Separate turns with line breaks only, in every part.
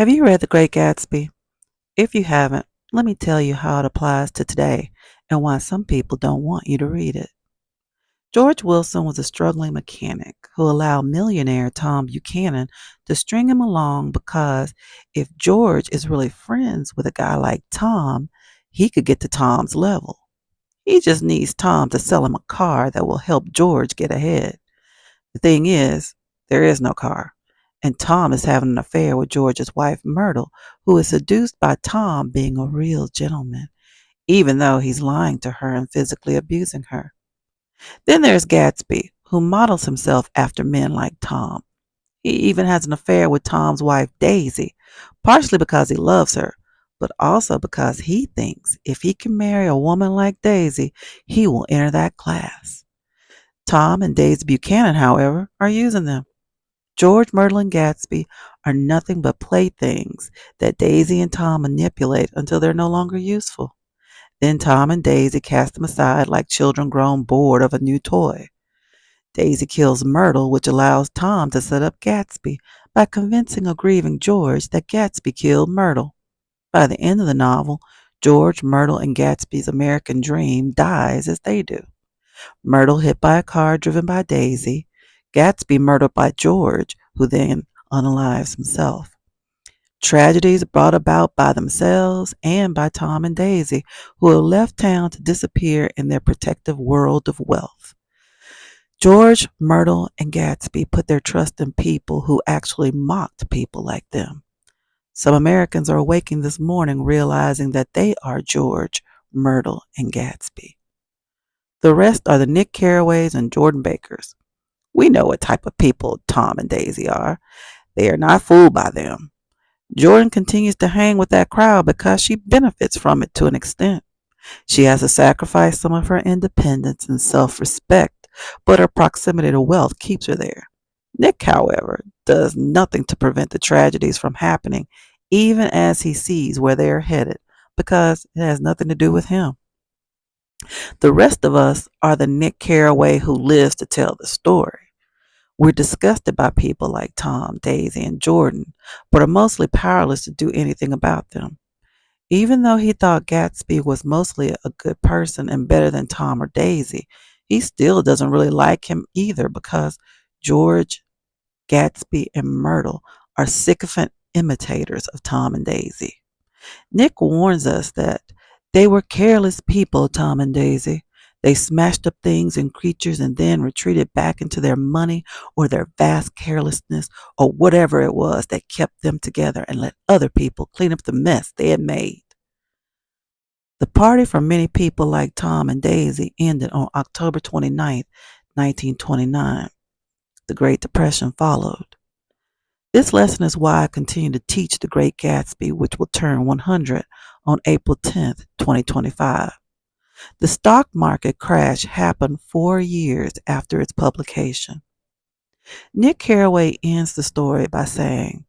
Have you read The Great Gatsby? If you haven't, let me tell you how it applies to today and why some people don't want you to read it. George Wilson was a struggling mechanic who allowed millionaire Tom Buchanan to string him along because if George is really friends with a guy like Tom, he could get to Tom's level. He just needs Tom to sell him a car that will help George get ahead. The thing is, there is no car, and Tom is having an affair with George's wife, Myrtle, who is seduced by Tom being a real gentleman, even though he's lying to her and physically abusing her. Then there's Gatsby, who models himself after men like Tom. He even has an affair with Tom's wife, Daisy, partially because he loves her, but also because he thinks if he can marry a woman like Daisy, he will enter that class. Tom and Daisy Buchanan, however, are using them. George, Myrtle, and Gatsby are nothing but playthings that Daisy and Tom manipulate until they're no longer useful. Then Tom and Daisy cast them aside like children grown bored of a new toy. Daisy kills Myrtle, which allows Tom to set up Gatsby by convincing a grieving George that Gatsby killed Myrtle. By the end of the novel, George, Myrtle, and Gatsby's American dream dies as they do. Myrtle hit by a car driven by Daisy, Gatsby murdered by George, who then unalives himself. Tragedies brought about by themselves and by Tom and Daisy, who have left town to disappear in their protective world of wealth. George, Myrtle, and Gatsby put their trust in people who actually mocked people like them. Some Americans are awaking this morning realizing that they are George, Myrtle, and Gatsby. The rest are the Nick Carraways and Jordan Bakers. We know what type of people Tom and Daisy are. They are not fooled by them. Jordan continues to hang with that crowd because she benefits from it to an extent. She has to sacrifice some of her independence and self-respect, but her proximity to wealth keeps her there. Nick, however, does nothing to prevent the tragedies from happening, even as he sees where they are headed, because it has nothing to do with him. The rest of us are the Nick Carraway who lives to tell the story. We're disgusted by people like Tom, Daisy, and Jordan, but are mostly powerless to do anything about them. Even though he thought Gatsby was mostly a good person and better than Tom or Daisy, he still doesn't really like him either because George, Gatsby, and Myrtle are sycophant imitators of Tom and Daisy. Nick warns us that they were careless people, Tom and Daisy. They smashed up things and creatures and then retreated back into their money or their vast carelessness or whatever it was that kept them together and let other people clean up the mess they had made. The party for many people like Tom and Daisy ended on October 29th, 1929. The Great Depression followed. This lesson is why I continue to teach The Great Gatsby, which will turn 100 on April 10th, 2025. The stock market crash happened 4 years after its publication. Nick Carraway ends the story by saying,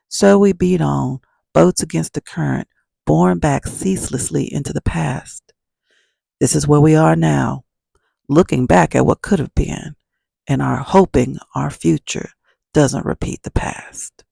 "So we beat on, boats against the current, borne back ceaselessly into the past. This is where we are now, looking back at what could have been, and are hoping our future doesn't repeat the past."